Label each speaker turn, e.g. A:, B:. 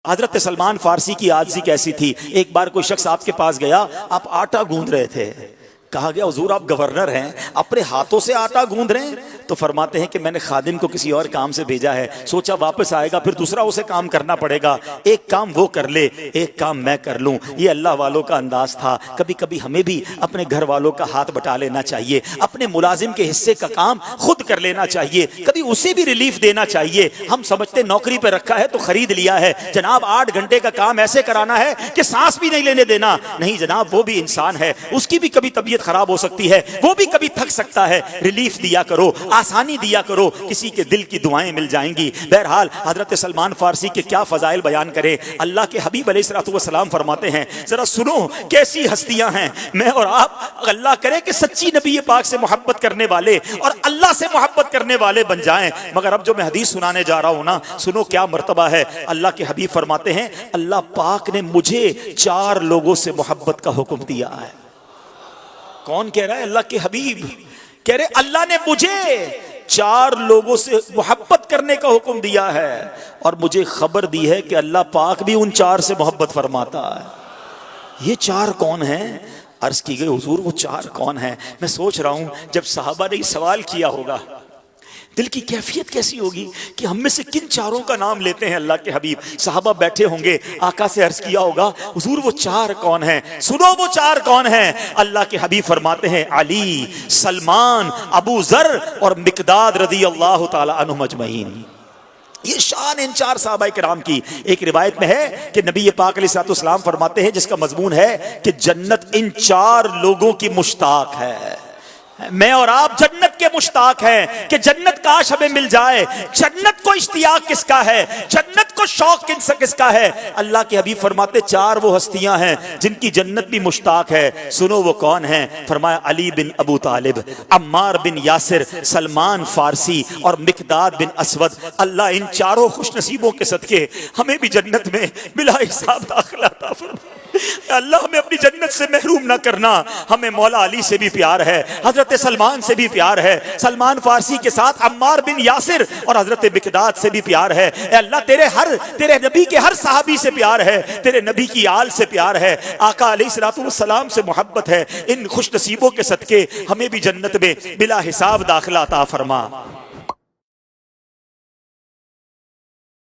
A: حضرت سلمان فارسی کی عاجزی کیسی تھی. ایک بار کوئی شخص آپ کے پاس گیا, آپ آٹا گوندھ رہے تھے. کہا گیا حضور آپ گورنر ہیں, اپنے ہاتھوں سے آٹا گوندھ رہے ہیں؟ تو فرماتے ہیں کہ میں نے خادم کو کسی اور کام سے بھیجا ہے, سوچا واپس آئے گا پھر دوسرا اسے کام کرنا پڑے گا, ایک کام وہ کر لے ایک کام میں کر لوں. یہ اللہ والوں کا انداز تھا. کبھی کبھی ہمیں بھی اپنے گھر والوں کا ہاتھ بٹا لینا چاہیے, اپنے ملازم کے حصے کا کام خود کر لینا چاہیے, کبھی اسے بھی ریلیف دینا چاہیے. ہم سمجھتے نوکری پہ رکھا ہے تو خرید لیا ہے. جناب 8 گھنٹے کا کام ایسے کرانا ہے کہ سانس بھی نہیں لینے دینا. نہیں جناب, وہ بھی انسان ہے, اس کی بھی کبھی طبیعت خراب ہو سکتی ہے, وہ بھی کبھی تھک سکتا ہے. ریلیف دیا کرو, آسانی دیا کرو, کسی کے دل کی دعائیں مل جائیں گی. بہرحال حضرت سلمان فارسی کے کیا فضائل بیان کریں. اللہ کے حبیب علیہ الصلوۃ والسلام فرماتے ہیں ذرا سنو کیسی ہستیاں ہیں. میں اور آپ اللہ کرے کہ سچی نبی پاک سے محبت کرنے والے اور اللہ سے محبت کرنے والے بن جائیں. مگر اب جو میں حدیث سنانے جا رہا ہوں نا, سنو کیا مرتبہ ہے. اللہ کے حبیب فرماتے ہیں اللہ پاک نے مجھے 4 لوگوں سے محبت کا حکم دیا ہے. کون کہہ رہا ہے؟ اللہ کے حبیب کہہ رہے اللہ نے مجھے 4 لوگوں سے محبت کرنے کا حکم دیا ہے, اور مجھے خبر دی ہے کہ اللہ پاک بھی ان 4 سے محبت فرماتا ہے. یہ 4 کون ہیں؟ عرض کی گئی حضور وہ 4 کون ہیں؟ میں سوچ رہا ہوں جب صحابہ نے یہ سوال کیا ہوگا دل کی کیفیت کیسی ہوگی کہ ہم میں سے کن 4 کا نام لیتے ہیں اللہ کے حبیب. صحابہ بیٹھے ہوں گے, آقا سے عرض کیا ہوگا حضور وہ 4 کون ہیں؟ سنو وہ 4 کون ہیں. اللہ کے حبیب فرماتے ہیں علی, سلمان, ابو ذر اور مقداد رضی اللہ تعالی عنہم اجمعین. یہ شان ان 4 صحابہ کرام کی. ایک روایت میں ہے کہ نبی پاک علیہ الصلوۃ والسلام فرماتے ہیں جس کا مضمون ہے کہ جنت ان 4 لوگوں کی مشتاق ہے. میں اور آپ جنت کے مشتاق ہیں کہ جنت کاش ہمیں مل جائے. جنت کو اشتیاق کس کا ہے؟ جنت کو شوق کس کا ہے؟ اللہ کے حبیب فرماتے 4 وہ ہستیاں ہیں جن کی جنت بھی مشتاق ہے. سنو وہ کون ہیں؟ فرمایا علی بن ابو طالب, عمار بن یاسر, سلمان فارسی اور مقداد بن اسود. اللہ ان 4 خوش نصیبوں کے صدقے ہمیں بھی جنت میں بلا حساب داخلہ عطا فرما. اللہ ہمیں اپنی جنت سے محروم نہ کرنا. ہمیں مولا علی سے بھی پیار ہے, حضرت سلمان سے بھی پیار ہے, سلمان فارسی کے ساتھ عمار بن یاسر اور حضرت مقداد سے بھی پیار ہے. اے اللہ تیرے نبی کے ہر صحابی سے پیار ہے, تیرے نبی کی آل سے پیار ہے, آقا علیہ الصلوۃ والسلام سے محبت ہے. ان خوش نصیبوں کے صدقے ہمیں بھی جنت میں بلا حساب داخلہ عطا فرما.